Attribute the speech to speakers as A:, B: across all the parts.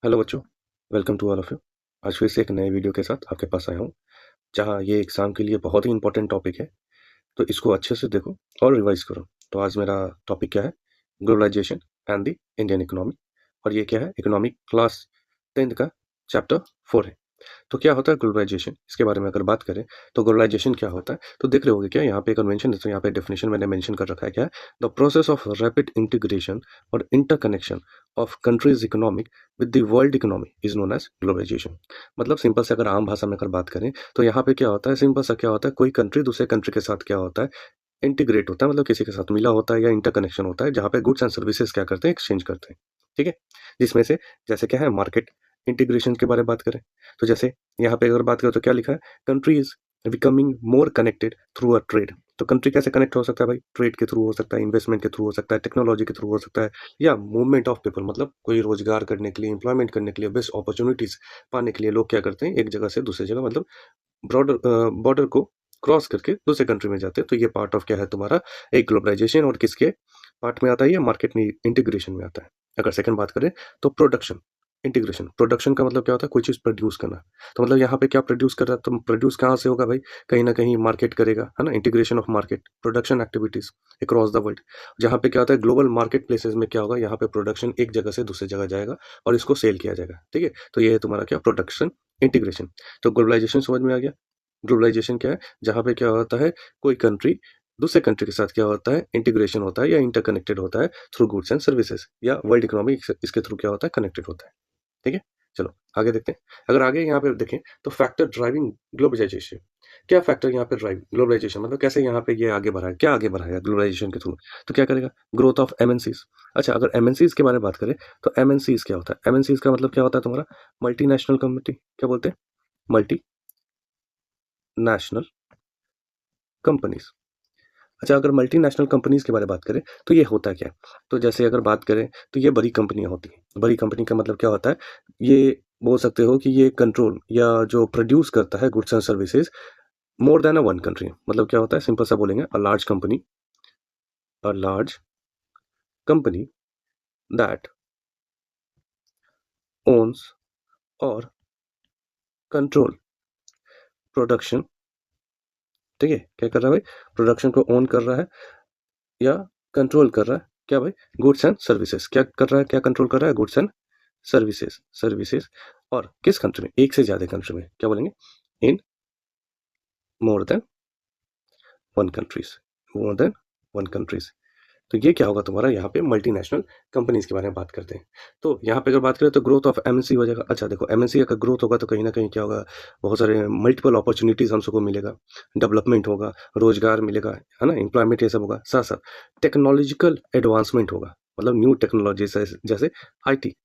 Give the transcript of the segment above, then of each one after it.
A: Hello बच्चों, welcome to all of you. आज फिर से एक नए वीडियो के साथ आपके पास आया हूँ, जहाँ ये एग्ज़ाम के लिए बहुत ही इंपॉर्टेंट टॉपिक है, तो इसको अच्छे से देखो और रिवाइज़ करो। तो आज मेरा टॉपिक क्या है? Globalisation and the Indian economy. और ये क्या है? इकोनॉमिक क्लास 10th का चैप्टर 4 है। तो क्या होता है ग्लोबलाइजेशन? इसके बारे में अगर बात करें तो ग्लोबलाइजेशन क्या होता है? तो देख रहे होगे क्या यहाँ पे कन्वेंशन, जैसे यहाँ पे डेफिनेशन मैंने मेंशन कर रखा है क्या है? The process of rapid integration और interconnection of countries economic with the world economy is known as globalisation. मतलब सिंपल से अगर आम भाषा में अगर बात करें तो यहाँ पे क्या होता है, सिंपल सा क्या होता है, कोई कंट्री दूसरे कंट्री के साथ क्या होता है, इंटीग्रेट होता है, मतलब किसी के साथ मिला होता है या इंटरकनेक्शन होता है, जहाँ पे गुड्स एंड सर्विसेज क्या करते हैं, एक्सचेंज करते हैं। ठीक है, जिसमें से जैसे क्या है, मार्केट इंटीग्रेशन के बारे में बात करें तो जैसे यहाँ पे अगर बात करें तो क्या लिखा है, country is becoming more connected through a trade. तो कंट्री कैसे कनेक्ट हो सकता है भाई? ट्रेड के थ्रू हो सकता है, इन्वेस्टमेंट के थ्रू हो सकता है, टेक्नोलॉजी के थ्रू हो सकता है, या मूवमेंट ऑफ पीपल, मतलब कोई रोजगार करने के लिए, एम्प्लॉयमेंट करने के लिए, बेस्ट अपॉर्चुनिटीज पाने के लिए लोग क्या करते हैं, एक जगह से दूसरी जगह, मतलब ब्रॉडर बॉर्डर को क्रॉस करके दूसरे कंट्री में जाते हैं। तो ये पार्ट ऑफ क्या है तुम्हारा, एक ग्लोबलाइजेशन, और किसके पार्ट में आता है, ये मार्केट में इंटीग्रेशन में आता है। अगर सेकंड बात करें तो प्रोडक्शन इंटीग्रेशन। प्रोडक्शन का मतलब क्या होता है, कोई चीज़ प्रोड्यूस करना। तो मतलब यहाँ पे क्या प्रोड्यूस कर रहा है, तुम प्रोड्यूस कहाँ से होगा भाई? कहीं ना कहीं मार्केट करेगा, है ना। Integration of market production activities across the world, जहाँ पे क्या होता है, ग्लोबल मार्केट प्लेसेस में क्या होगा, यहाँ पे प्रोडक्शन एक जगह से दूसरी जगह जाएगा और इसको सेल किया जाएगा। ठीक है, तो ये है तुम्हारा क्या, प्रोडक्शन इंटीग्रेशन। तो ग्लोबलाइजेशन समझ में आ गया। ग्लोबलाइजेशन क्या है, जहाँ पे क्या होता है, कोई कंट्री दूसरे कंट्री के साथ क्या होता है, इंटीग्रेशन होता है या इंटरकनेक्टेड होता है थ्रू गुड्स एंड सर्विसेज, या वर्ल्ड इकोनॉमी इसके थ्रू क्या होता है, कनेक्टेड होता है। ठीक है, चलो आगे देखते हैं। अगर आगे यहाँ पे देखें तो फैक्टर ड्राइविंग ग्लोबलाइजेशन, क्या फैक्टर यहाँ पे ड्राइव ग्लोबलाइजेशन, मतलब कैसे यहाँ पे ये आगे बढ़ा है, क्या आगे बढ़ाएगा ग्लोबलाइजेशन के थ्रू? तो क्या करेगा, ग्रोथ ऑफ एमएनसीज। अच्छा, अगर एमएनसीज के बारे में बात करें तो एमएनसीज क्या होता है? एमएनसीज का मतलब क्या होता है तुम्हारा, मल्टीनेशनल कंपनी, क्या बोलते हैं, मल्टी नेशनल कंपनीज। अच्छा, अगर मल्टीनेशनल कंपनीज के बारे में बात करें तो ये होता है क्या? तो जैसे अगर बात करें तो ये बड़ी कंपनियां होती हैं। बड़ी कंपनी का मतलब क्या होता है, ये बोल सकते हो कि ये कंट्रोल या जो प्रोड्यूस करता है goods and services more than a one country. मतलब क्या होता है, सिंपल सा बोलेंगे, a large company, a large company that owns और कंट्रोल प्रोडक्शन। ठीक है, क्या कर रहा है भाई, प्रोडक्शन को ओन कर रहा है या कंट्रोल कर रहा है, क्या भाई, गुड्स एंड सर्विसेज। क्या कर रहा है, क्या कंट्रोल कर रहा है, गुड्स एंड सर्विसेज। सर्विसेज, और किस कंट्री में, एक से ज्यादा कंट्री में, क्या बोलेंगे, in more than one countries, more than one countries. तो ये क्या होगा तुम्हारा, यहाँ पे मल्टीनेशनल कंपनीज के बारे में बात करते हैं। तो यहाँ पे अगर बात करें तो ग्रोथ ऑफ एमएनसी हो जाएगा। अच्छा देखो, एमएनसी का ग्रोथ होगा तो कहीं ना कहीं क्या होगा, बहुत सारे मल्टीपल अपॉर्चुनिटीज हम सबको मिलेगा, डेवलपमेंट होगा, रोजगार मिलेगा, है ना, एम्प्लॉयमेंट, ये सब होगा। साथ साथ टेक्नोलॉजिकल एडवांसमेंट होगा, मतलब न्यू टेक्नोलॉजी जैसे आईटी,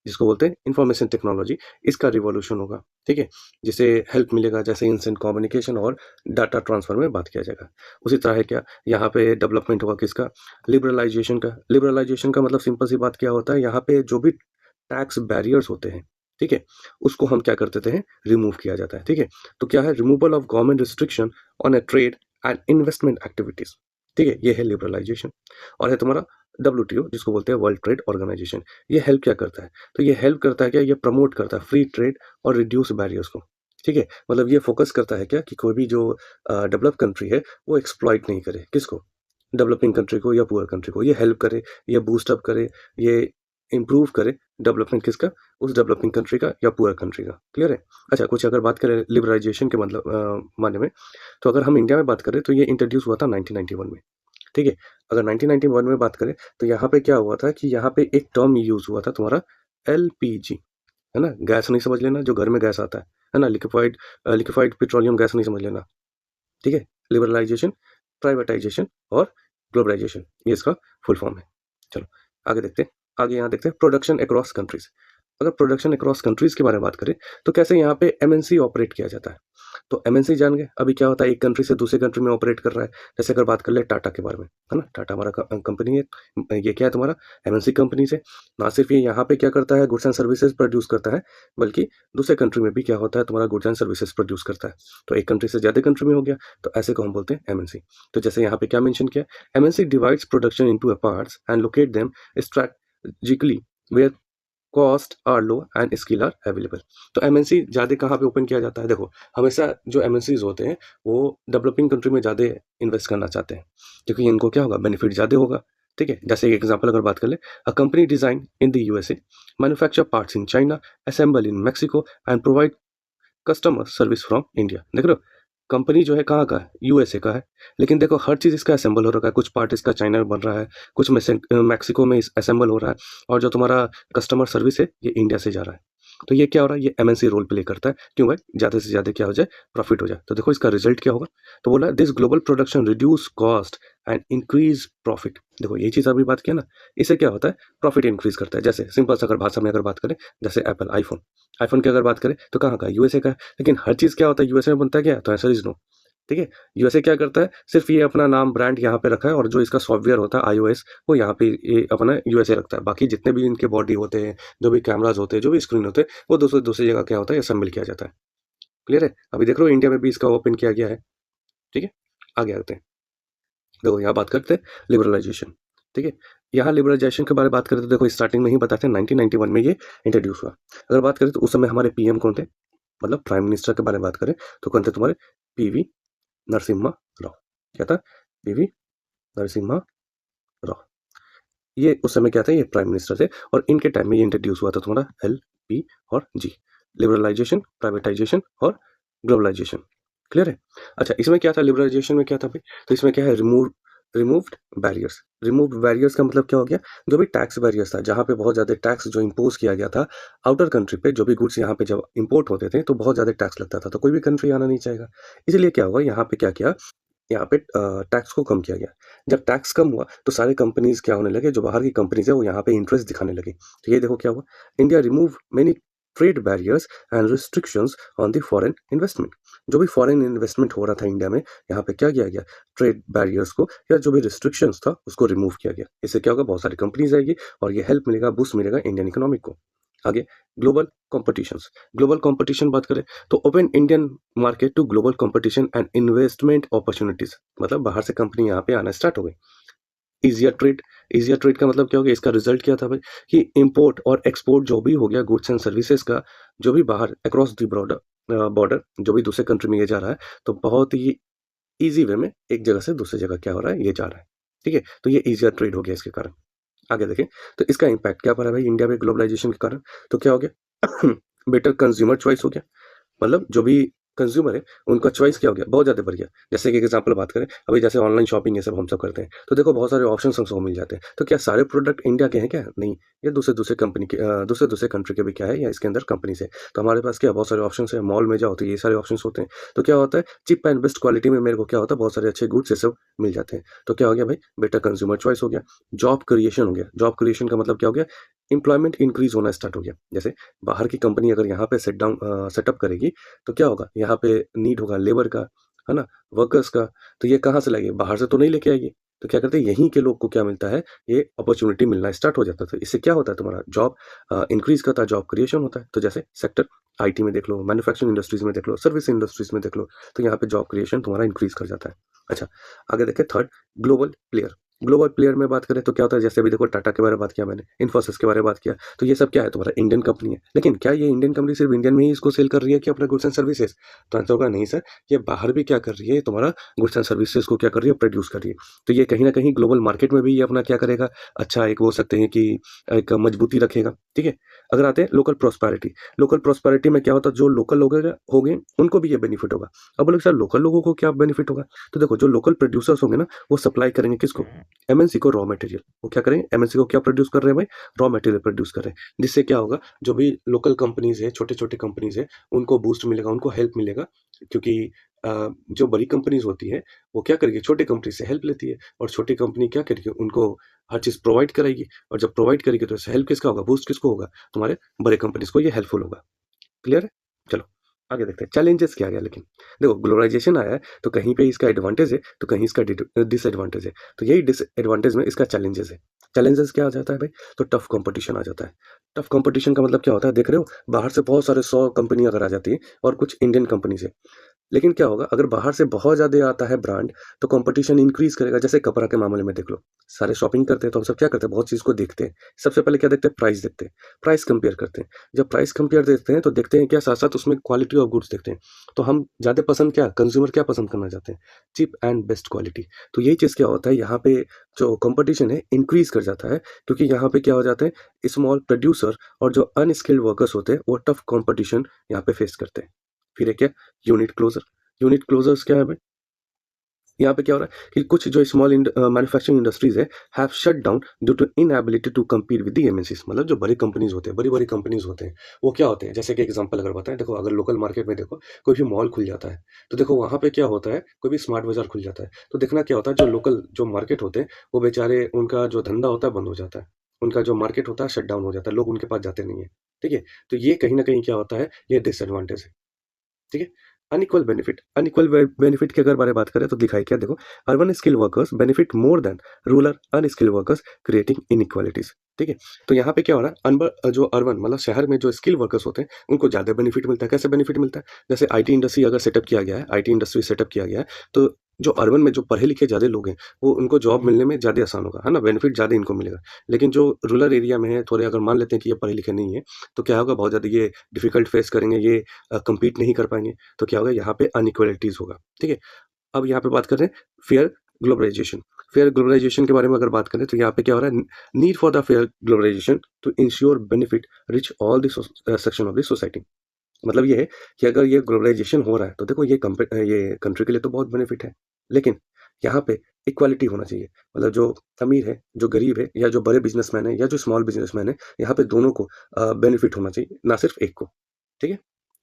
A: जिसको बोलते हैं इंफॉर्मेशन टेक्नोलॉजी, इसका रिवॉल्यूशन होगा। ठीक है, जिसे हेल्प मिलेगा, जैसे इंस्टेंट कम्युनिकेशन और डाटा ट्रांसफर में बात किया जाएगा। उसी तरह है क्या, यहाँ पे डेवलपमेंट होगा किसका, लिबरलाइजेशन का। लिबरलाइजेशन का मतलब सिंपल सी बात क्या होता है, यहाँ पे जो भी टैक्स बैरियर्स होते हैं, ठीक है, उसको हम क्या कर देते हैं, रिमूव किया जाता है। ठीक है, तो क्या है, removal of government restriction on A trade and investment activities. ठीक है, ये है लिबरलाइजेशन। और है तुम्हारा डब्ल्यूटीओ, जिसको बोलते हैं वर्ल्ड ट्रेड ऑर्गेनाइजेशन। ये हेल्प क्या करता है, तो ये हेल्प करता है क्या, ये प्रमोट करता है फ्री ट्रेड और रिड्यूस बैरियर्स को। ठीक है, मतलब ये फोकस करता है क्या, कि कोई भी जो डेवलप कंट्री है वो एक्सप्लॉइट नहीं करे, किसको, डेवलपिंग कंट्री को या पुअर कंट्री को। ये हेल्प करे, ये बूस्ट अप करे, ये इम्प्रूव करे डेवलपमेंट किसका, उस डेवलपिंग कंट्री का या पुअर कंट्री का। क्लियर है। अच्छा, कुछ अगर बात करें लिबरलाइजेशन के मतलब माने में, तो अगर हम इंडिया में बात करें तो ये इंट्रोड्यूस हुआ था 1991 में। ठीक है, अगर 1991 में बात करें तो यहाँ पे क्या हुआ था, कि यहाँ पे एक टर्म यूज हुआ था तुम्हारा, एलपीजी, है ना, गैस नहीं समझ लेना, जो घर में गैस आता है ना, लिक्विफाइड लिक्विफाइड पेट्रोलियम गैस नहीं समझ लेना। ठीक है, लिबरलाइजेशन, प्राइवेटाइजेशन और ग्लोबलाइजेशन, ये इसका फुल फॉर्म है। चलो आगे देखते हैं। आगे यहाँ देखते हैं प्रोडक्शन अक्रॉस कंट्रीज। अगर प्रोडक्शन अक्रॉस कंट्रीज के बारे में बात करें तो कैसे यहाँ पे एमएनसी ऑपरेट किया जाता है। तो एमएनसी जान गए, अभी क्या होता है, एक कंट्री से दूसरे कंट्री में ऑपरेट कर रहा है। जैसे अगर बात कर ले टाटा के बारे में, है ना, टाटा हमारा कंपनी है, ये क्या है तुम्हारा, एमएनसी कंपनी से। ना सिर्फ ये यहाँ पे क्या करता है, गुड्स एंड सर्विसेज प्रोड्यूस करता है, बल्कि दूसरे कंट्री में भी क्या होता है, तुम्हारा गुड्स एंड सर्विसेज प्रोड्यूस करता है। तो एक कंट्री से ज्यादा कंट्री में हो गया, तो ऐसे को हम बोलते हैं एमएनसी। तो जैसे यहाँ पे क्या मेंशन किया, MNC divides production into parts and locate them strategically where cost are low and skill are available. तो एमएनसी ज़्यादा कहाँ पे ओपन किया जाता है? देखो, हमेशा जो एमएनसीज होते हैं वो डेवलपिंग कंट्री में ज़्यादा इन्वेस्ट करना चाहते हैं, क्योंकि इनको क्या होगा, बेनिफिट ज़्यादा होगा। ठीक है, जैसे एक एग्जांपल अगर बात कर ले, a company design in the USA, manufacture parts in China, assemble in Mexico and provide customer service from India. देख रहे हो, कंपनी जो है कहाँ का है? यूएसए का है, लेकिन देखो हर चीज़ इसका असेंबल हो रखा है। कुछ पार्ट इसका चाइना में बन रहा है, कुछ मैक्सिको में असेंबल हो रहा है, और जो तुम्हारा कस्टमर सर्विस है ये इंडिया से जा रहा है। तो ये क्या हो रहा है? ये एमएनसी रोल प्ले करता है। क्यों भाई? ज़्यादा से ज़्यादा क्या हो जाए, प्रॉफिट हो जाए। तो देखो इसका रिजल्ट क्या होगा, तो बोला this global production reduce cost and increase profit. देखो ये चीज़ अभी बात किया ना, इससे क्या होता है, प्रॉफिट इंक्रीज करता है। जैसे सिंपल सा अगर भाषा में अगर बात करें, जैसे एप्पल आईफोन, आईफोन की अगर बात करें तो कहाँ का? यूएसए का है। लेकिन हर चीज़ क्या होता है, यूएसए में बनता है क्या? तो आंसर इज नो। ठीक है, यूएसए क्या करता है, सिर्फ ये अपना नाम ब्रांड यहाँ पे रखा है, और जो इसका सॉफ्टवेयर होता है आईओएस वो यहाँ पे ये अपना यूएसए रखता है। बाकी जितने भी इनके बॉडी होते हैं, जो भी कैमराज होते हैं, जो भी स्क्रीन होते हैं, वो दूसरी दूसरी जगह क्या होता है, असेंबल किया जाता है। क्लियर है? अभी देख रहे हो इंडिया में भी इसका ओपन किया गया है। ठीक है, आगे आते हैं। देखो यहाँ बात करते हैं लिबरलाइजेशन। ठीक है, यहाँ लिबरलाइजेशन के बारे में बात करें तो देखो स्टार्टिंग में ही बताते हैं 1991 में ये इंट्रोड्यूस हुआ। अगर बात करें तो उस समय हमारे पीएम कौन थे, मतलब प्राइम मिनिस्टर के बारे में बात करें तो कौन थे तुम्हारे? पीवी नरसिम्हा राव। क्या था? पीवी नरसिम्हा राव। ये उस समय क्या थे, ये प्राइम मिनिस्टर थे, और इनके टाइम में ये इंट्रोड्यूस हुआ था तुम्हारा एल पी और जी, लिबरलाइजेशन, प्राइवेटाइजेशन और ग्लोबलाइजेशन। क्लियर है? अच्छा, इसमें क्या था, लिबरलाइजेशन में क्या था भाई? तो इसमें क्या है, रिमूव्ड बैरियर्स। रिमूव्ड बैरियर्स का मतलब क्या हो गया, जो भी टैक्स बैरियर्स था, जहाँ पे बहुत ज़्यादा टैक्स जो इम्पोज किया गया था आउटर कंट्री पे, जो भी गुड्स यहाँ पे जब इंपोर्ट होते थे तो बहुत ज़्यादा टैक्स लगता था, तो कोई भी कंट्री आना नहीं चाहेगा। इसलिए क्या हुआ, यहाँ पे क्या किया, यहाँ पे टैक्स को कम किया गया। जब टैक्स कम हुआ तो सारे कंपनीज क्या होने लगे, जो बाहर की कंपनीज है वो यहाँ पे इंटरेस्ट दिखाने लगी। तो ये देखो क्या हुआ, India remove many trade barriers and restrictions on the foreign investment. जो भी फॉरेन इन्वेस्टमेंट हो रहा था इंडिया में, यहाँ पे क्या किया गया, ट्रेड बैरियर्स को या जो भी रिस्ट्रिक्शंस था उसको रिमूव किया गया। इससे क्या होगा, बहुत सारी कंपनीज आएगी और ये हेल्प मिलेगा, बूस्ट मिलेगा इंडियन इकोनॉमिक को। आगे ग्लोबल कॉम्पिटिशंस। ग्लोबल कॉम्पिटिशन बात करें तो open Indian market to global competition and investment opportunities, मतलब बाहर से कंपनी यहाँ पे आना स्टार्ट हो गई। Easier trade. इजियर ट्रेड का मतलब क्या हो गया, इसका रिजल्ट क्या था भाई, कि इंपोर्ट और एक्सपोर्ट जो भी हो गया गुड्स एंड सर्विसेज का, जो भी बाहर अक्रॉस द बॉर्डर बॉर्डर जो भी दूसरे कंट्री में ये जा रहा है, तो बहुत ही इजी वे में एक जगह से दूसरी जगह क्या हो रहा है, ये जा रहा है। ठीक है, तो ये इजियर ट्रेड हो गया इसके कारण। आगे देखें तो इसका इम्पैक्ट क्या पड़ा है भाई इंडिया में ग्लोबलाइजेशन के कारण, तो क्या हो गया बेटर कंज्यूमर चॉइस हो गया, मतलब जो भी कंज्यूमर है उनका चॉइस क्या हो गया, बहुत ज़्यादा बढ़ गया। जैसे कि एग्जांपल बात करें, अभी जैसे ऑनलाइन शॉपिंग ये सब हम सब करते हैं, तो देखो बहुत सारे ऑप्शन हमको मिल जाते हैं। तो क्या सारे प्रोडक्ट इंडिया के हैं क्या? नहीं, ये दूसरे दूसरे कंपनी के दूसरे दूसरे कंट्री के भी क्या है, या इसके अंदर कंपनी से। तो हमारे पास क्या बहुत सारे ऑप्शन है, मॉल में जाओ तो ये सारे ऑप्शन होते हैं। तो क्या होता है, चिप एंड बेस्ट क्वालिटी में मेरे को क्या होता है, बहुत सारे अच्छे गुड्स ये सब मिल जाते हैं। तो क्या हो गया भाई, बेटर कंज्यूमर चॉइस हो गया। जॉब क्रिएशन हो गया। जॉब क्रिएशन का मतलब क्या हो गया, एम्प्लॉयमेंट इंक्रीज होना स्टार्ट हो गया। जैसे बाहर की कंपनी अगर यहाँ पे सेटअप करेगी तो क्या होगा, यहाँ पे नीड होगा लेबर का, है ना, वर्कर्स का। तो ये कहाँ से लाएगी, बाहर से तो नहीं लेके आएगी। तो क्या करते हैं, यहीं के लोग को क्या मिलता है, ये अपॉर्चुनिटी मिलना स्टार्ट हो जाता है। तो इससे क्या होता है, तुम्हारा जॉब इंक्रीज करता है, जॉब क्रिएशन होता है। तो जैसे सेक्टर आईटी में देख लो, मैन्युफैक्चरिंग इंडस्ट्रीज में देख लो, सर्विस इंडस्ट्रीज में देख लो, तो यहाँ पे जॉब क्रिएशन तुम्हारा इंक्रीज कर जाता है। अच्छा, आगे देखें third, global player. Global player में बात करें तो क्या होता है, जैसे अभी देखो टाटा के बारे में बात किया मैंने, इन्फोसिस के बारे में बात किया, तो ये सब क्या है, तुम्हारा इंडियन कंपनी है। लेकिन क्या ये इंडियन कंपनी सिर्फ इंडियन में ही इसको सेल कर रही है कि अपना गुड्स एंड सर्विसेज? तो आंसर होगा नहीं सर, ये बाहर भी क्या कर रही है, तुम्हारा गुड्स एंड सर्विसेज को क्या कर रही है, प्रोड्यूस कर रही है। तो ये कहीं ना कहीं ग्लोबल मार्केट में भी ये अपना क्या करेगा, अच्छा एक बोल सकते हैं कि एक मजबूती रखेगा। ठीक है, अगर आते हैं लोकल प्रोस्पेरिटी। लोकल प्रोस्पेरिटी में क्या होता है, जो लोकल लोग होंगे उनको भी ये बेनिफिट होगा। अब बोले सर लोकल लोगों को क्या बेनिफिट होगा, तो देखो जो लोकल प्रोड्यूसर्स होंगे ना, वो सप्लाई करेंगे किसको, एमएनसी को रॉ मटेरियल। वो क्या करेंगे, एमएनसी को क्या प्रोड्यूस कर रहे हैं भाई, रॉ मटेरियल प्रोड्यूस कर रहे हैं। जिससे क्या होगा, जो भी लोकल कंपनीज है, छोटे छोटे कंपनीज है, उनको बूस्ट मिलेगा, उनको हेल्प मिलेगा। क्योंकि जो बड़ी कंपनीज होती है वो क्या करेगी, छोटे कंपनी से हेल्प लेती है, और छोटी कंपनी क्या करेगी, उनको हर चीज़ प्रोवाइड कराएगी। और जब प्रोवाइड करेगी तो हेल्प किसका होगा, बूस्ट किसको होगा, तुम्हारे बड़े कंपनीज को ये हेल्पफुल होगा। क्लियर है? चलो आगे देखते हैं चैलेंजेस क्या गया। लेकिन देखो ग्लोबलाइजेशन आया है तो कहीं पे इसका एडवांटेज है तो कहीं इसका डिसएडवांटेज है। तो यही डिसएडवांटेज में इसका चैलेंजेस है। चैलेंजेस क्या आ जाता है भाई, तो टफ कंपटीशन आ जाता है। टफ कंपटीशन का मतलब क्या होता है, देख रहे हो बाहर से बहुत सारे 100 कंपनी अगर आ जाती है और कुछ इंडियन कंपनी से, लेकिन क्या होगा अगर बाहर से बहुत ज़्यादा आता है ब्रांड, तो कंपटीशन इंक्रीज़ करेगा। जैसे कपड़ा के मामले में देख लो, सारे शॉपिंग करते हैं तो हम सब क्या करते हैं, बहुत चीज़ को देखते हैं। सबसे पहले क्या देखते हैं, प्राइस देखते हैं, प्राइस कंपेयर करते हैं। जब प्राइस कंपेयर देखते हैं तो देखते हैं क्या, साथ-साथ उसमें क्वालिटी ऑफ गुड्स देखते हैं। तो हम ज़्यादा पसंद क्या, कंज्यूमर क्या पसंद करना चाहते हैं, चीप एंड बेस्ट क्वालिटी। तो यही चीज़ क्या होता है, यहाँ पे जो कंपटीशन है इंक्रीज़ कर जाता है, क्योंकि यहाँ पे क्या हो जाता है, स्मॉल प्रोड्यूसर और जो अनस्किल्ड वर्कर्स होते हैं वो टफ कंपटीशन यहाँ पे फेस करते हैं। फिर है क्या, यूनिट क्लोजर। यूनिट क्लोजर्स क्या है भाई, यहाँ पे क्या हो रहा है कि कुछ जो स्मॉल मैन्युफैक्चरिंग इंडस्ट्रीज है have shut down due to inability to compete with the MNCs. मतलब जो बड़ी कंपनीज होते हैं, बड़ी बड़ी कंपनीज होते हैं, वो क्या होते हैं, जैसे कि एग्जांपल अगर बताएं, देखो अगर लोकल मार्केट में देखो कोई भी मॉल खुल जाता है, तो देखो वहाँ पे क्या होता है, कोई भी स्मार्ट बाजार खुल जाता है, तो देखना क्या होता है, जो लोकल जो मार्केट होते हैं वो बेचारे, उनका जो धंधा होता है बंद हो जाता है, उनका जो मार्केट होता है शट डाउन हो जाता है, लोग उनके पास जाते नहीं है। ठीक है, तो ये कहीं ना कहीं क्या होता है, ये डिसएडवांटेज है। ठीक है, अनइक्वल बेनिफिट। अनइक्वल बेनिफिट की अगर बारे में बात करें तो दिखाई क्या, देखो, urban skill workers benefit more than rural unskilled workers, creating inequalities. ठीक है, तो यहाँ पे क्या हो रहा है, अनबर जो अर्बन मतलब शहर में जो स्किल वर्कर्स होते हैं उनको ज्यादा बेनिफिट मिलता है। कैसे बेनिफिट मिलता है, जैसे आईटी इंडस्ट्री अगर सेटअप किया गया है, आईटी इंडस्ट्री सेटअप किया गया है, तो जो अर्बन में जो पढ़े लिखे ज्यादा लोग हैं वो उनको जॉब मिलने में ज्यादा आसान होगा, है ना, बेनिफिट ज्यादा इनको मिलेगा। लेकिन जो रूरल एरिया में है, थोड़े अगर मान लेते हैं कि ये पढ़े लिखे नहीं है, तो क्या होगा, बहुत ज्यादा ये डिफिकल्ट फेस करेंगे, ये compete नहीं कर पाएंगे। तो क्या होगा, यहाँ पे अनइक्वलिटीज होगा। ठीक है, अब यहाँ पे बात कर रहे हैं फेयर ग्लोबलाइजेशन। फेयर ग्लोबलाइजेशन के बारे में अगर बात करें तो यहाँ पे क्या हो रहा है, need for the fair globalization to ensure benefit reach all the section of the society. मतलब ये है कि अगर ये ग्लोबलाइजेशन हो रहा है तो देखो ये कंट्री के लिए तो बहुत बेनिफिट है, लेकिन यहाँ पे इक्वालिटी होना चाहिए। मतलब जो अमीर है, जो गरीब है, या जो बड़े बिजनेसमैन है, या जो स्मॉल बिजनेसमैन है, यहाँ पे दोनों को बेनिफिट होना चाहिए, ना सिर्फ एक को। ठीक है,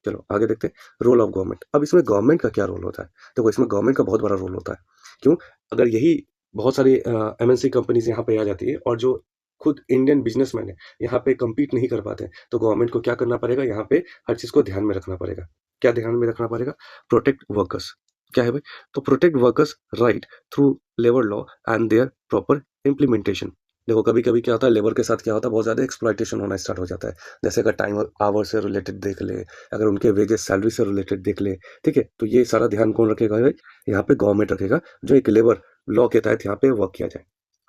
A: चलो आगे देखते हैं रोल ऑफ गवर्नमेंट। अब इसमें गवर्नमेंट का क्या रोल होता है, देखो इसमें गवर्नमेंट का बहुत बड़ा रोल होता है। क्यों, अगर यही बहुत सारी एमएनसी कंपनीज यहाँ पे आ जाती है और जो खुद इंडियन बिजनेसमैन है यहाँ पे compete नहीं कर पाते हैं, तो गवर्नमेंट को क्या करना पड़ेगा, यहाँ पे हर चीज को ध्यान में रखना पड़ेगा। क्या ध्यान में रखना पड़ेगा, प्रोटेक्ट वर्कर्स। क्या है भाई, तो protect workers right through labour law and there proper implementation. देखो कभी कभी क्या होता है, लेबर के साथ क्या होता है, बहुत ज्यादा एक्सप्लॉइटेशन होना स्टार्ट हो जाता है। जैसे अगर टाइम आवर से रिलेटेड देख ले, अगर उनके वेजेस सैलरी से रिलेटेड देख ले, ठीक है, तो ये सारा ध्यान कौन रखेगा भाई, यहाँ पे गवर्नमेंट रखेगा, जो एक लेबर लॉ के तहत यहाँ पे वर्क किया जाए।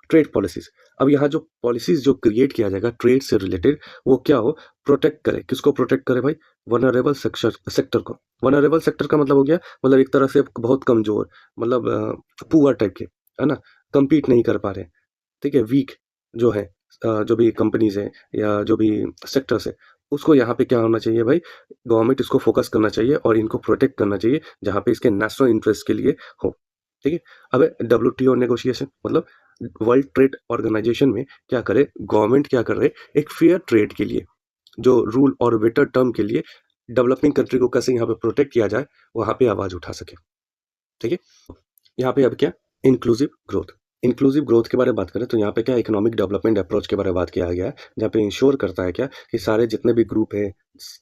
A: Trade policies. अब यहाँ जो पॉलिसीज जो क्रिएट किया जाएगा ट्रेड से रिलेटेड, वो क्या हो, प्रोटेक्ट करे, किसको प्रोटेक्ट करे भाई, वनरेबल सेक्टर को। वनरेबल सेक्टर का मतलब हो गया, मतलब एक तरह से बहुत कमजोर, मतलब पुअर टाइप के, है ना, compete नहीं कर पा रहे। ठीक है, वीक जो है, जो भी कंपनीज है या जो भी सेक्टर्स है, उसको यहाँ पे क्या होना चाहिए भाई, गवर्नमेंट इसको फोकस करना चाहिए और इनको प्रोटेक्ट करना चाहिए जहाँ पे इसके नेशनल इंटरेस्ट के लिए हो। ठीक है, अब WTO नेगोशिएशन, मतलब वर्ल्ड ट्रेड ऑर्गेनाइजेशन में क्या करे, गवर्नमेंट क्या कर रहे, एक फेयर ट्रेड के लिए, जो रूल और बेटर टर्म के लिए डेवलपिंग कंट्री को कैसे यहाँ पे प्रोटेक्ट किया जाए, वहां पे आवाज उठा सके। ठीक है, यहाँ पे अब क्या, इंक्लूसिव ग्रोथ। इंक्लूसिव ग्रोथ के बारे में बात करें तो यहाँ पे क्या, इकोनॉमिक डेवलपमेंट अप्रोच के बारे में बात किया गया है, जहाँ पे इंश्योर करता है क्या, कि सारे जितने भी ग्रुप है,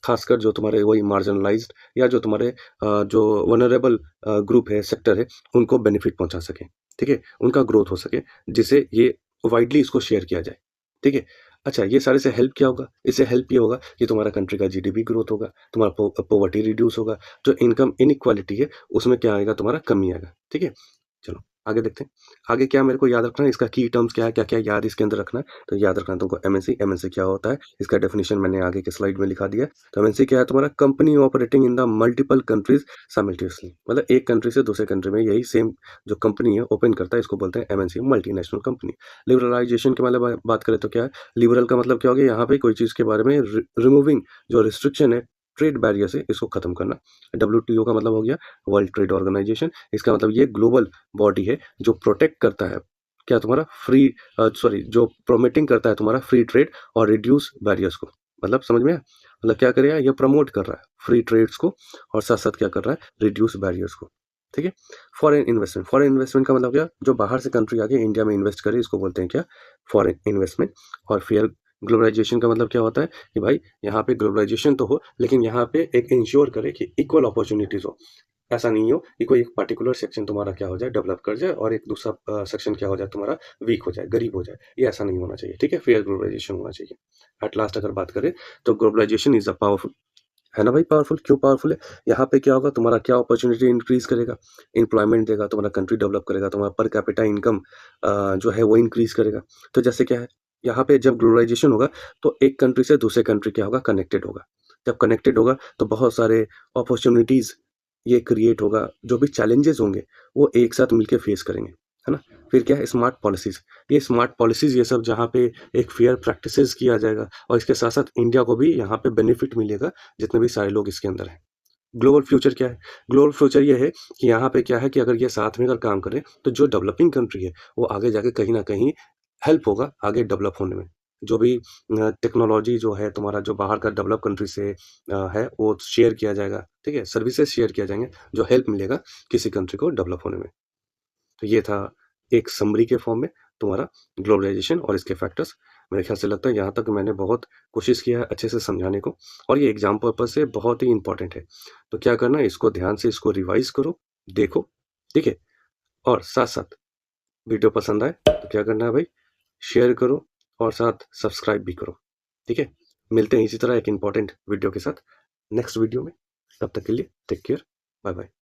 A: खासकर जो तुम्हारे वही मार्जिनलाइज्ड या जो तुम्हारे जो वनरेबल ग्रुप है, सेक्टर है, उनको बेनिफिट पहुंचा सके। ठीक है, उनका ग्रोथ हो सके, जिससे ये वाइडली इसको शेयर किया जाए। ठीक है, अच्छा, ये सारे से हेल्प क्या होगा, इससे हेल्प ये होगा कि तुम्हारा कंट्री का जीडीपी ग्रोथ होगा, तुम्हारा पॉवर्टी रिड्यूस होगा, जो इनकम इनइक्वालिटी है उसमें क्या आएगा, तुम्हारा कमी आएगा। ठीक है, चलो आगे देखते हैं। आगे क्या मेरे को याद रखना है, इसका की टर्म्स क्या है, क्या क्या याद इसके अंदर रखना है, तो याद रखना है तुमको एमएनसी। एमएनसी क्या होता है, इसका डेफिनेशन मैंने आगे के स्लाइड में लिखा दिया है। तो एमएनसी क्या है, तुम्हारा company operating in the multiple countries simultaneously. मतलब एक कंट्री से दूसरे कंट्री में यही सेम जो कंपनी है ओपन करता है, इसको बोलते हैं एमएनसी, मल्टीनेशनल कंपनी। लिबरलाइजेशन के मतलब बात करें तो क्या है, लिबरल का मतलब क्या हो गया, यहाँ पे कोई चीज के बारे में रिमूविंग जो रिस्ट्रिक्शन है, ट्रेड बैरियर है, इसको खत्म करना। WTO का मतलब हो गया वर्ल्ड ट्रेड ऑर्गेनाइजेशन, इसका मतलब ये ग्लोबल बॉडी है जो प्रोटेक्ट करता है क्या, तुम्हारा फ्री, सॉरी, जो प्रोमोटिंग करता है तुम्हारा फ्री ट्रेड और रिड्यूस बैरियर्स को। मतलब समझ में आया? मतलब क्या करेगा, ये प्रमोट कर रहा है फ्री ट्रेड्स को और साथ साथ क्या कर रहा है, रिड्यूस बैरियर्स को। ठीक है, फॉरेन इन्वेस्टमेंट। फॉरेन इन्वेस्टमेंट का मतलब क्या, जो बाहर से कंट्री आके इंडिया में इन्वेस्ट करे, इसको बोलते हैं क्या, फॉरेन इन्वेस्टमेंट। और फेयर ग्लोबलाइजेशन का मतलब क्या होता है कि भाई यहाँ पे ग्लोबलाइजेशन तो हो, लेकिन यहाँ पे एक इंश्योर करे कि इक्वल अपॉर्चुनिटीज हो। ऐसा नहीं हो कि कोई एक पर्टिकुलर सेक्शन तुम्हारा क्या हो जाए, डेवलप कर जाए, और एक दूसरा सेक्शन क्या हो जाए, तुम्हारा वीक हो जाए, गरीब हो जाए। ये ऐसा नहीं होना चाहिए। ठीक है, फेयर ग्लोबलाइजेशन होना चाहिए। एट लास्ट अगर बात करें तो ग्लोबलाइजेशन इज अ पावरफुल है ना भाई पावरफुल? क्यों पावरफुल है? यहाँ पे क्या होगा, तुम्हारा क्या अपॉर्चुनिटी इंक्रीज करेगा, एम्प्लॉयमेंट देगा, तुम्हारा कंट्री डेवलप करेगा, तुम्हारा पर कैपिटा इनकम जो है वो इंक्रीज करेगा। तो जैसे क्या है, यहाँ पे जब ग्लोबलाइजेशन होगा तो एक कंट्री से दूसरे कंट्री क्या होगा, कनेक्टेड होगा। जब कनेक्टेड होगा तो बहुत सारे अपॉर्चुनिटीज ये क्रिएट होगा, जो भी चैलेंजेस होंगे वो एक साथ मिलके फेस करेंगे, है ना। फिर क्या है, स्मार्ट पॉलिसीज। ये स्मार्ट पॉलिसीज ये सब जहाँ पे एक फेयर प्रैक्टिसेस किया जाएगा, और इसके साथ साथ इंडिया को भी यहाँ पे बेनिफिट मिलेगा, जितने भी सारे लोग इसके अंदर हैं। ग्लोबल फ्यूचर क्या है? ग्लोबल फ्यूचर ये है कि यहाँ पे क्या है कि अगर ये साथ में अगर काम करें तो जो डेवलपिंग कंट्री है वो आगे जाके कहीं ना कहीं हेल्प होगा आगे डेवलप होने में। जो भी टेक्नोलॉजी जो है तुम्हारा, जो बाहर का डेवलप कंट्री से है वो शेयर किया जाएगा, ठीक है, सर्विसेज शेयर किया जाएंगे, जो हेल्प मिलेगा किसी कंट्री को डेवलप होने में। तो ये था एक समरी के फॉर्म में तुम्हारा ग्लोबलाइजेशन और इसके फैक्टर्स। मेरे ख्याल से लगता है यहाँ तक मैंने बहुत कोशिश किया है अच्छे से समझाने को, और ये एग्जाम पर्पज से बहुत ही इंपॉर्टेंट है। तो क्या करना है, इसको ध्यान से इसको रिवाइज करो, देखो, ठीक है। और साथ साथ वीडियो पसंद आए तो क्या करना है भाई, शेयर करो और साथ सब्सक्राइब भी करो, ठीक है। मिलते हैं इसी तरह एक इंपॉर्टेंट वीडियो के साथ नेक्स्ट वीडियो में। तब तक के लिए टेक केयर, बाय बाय।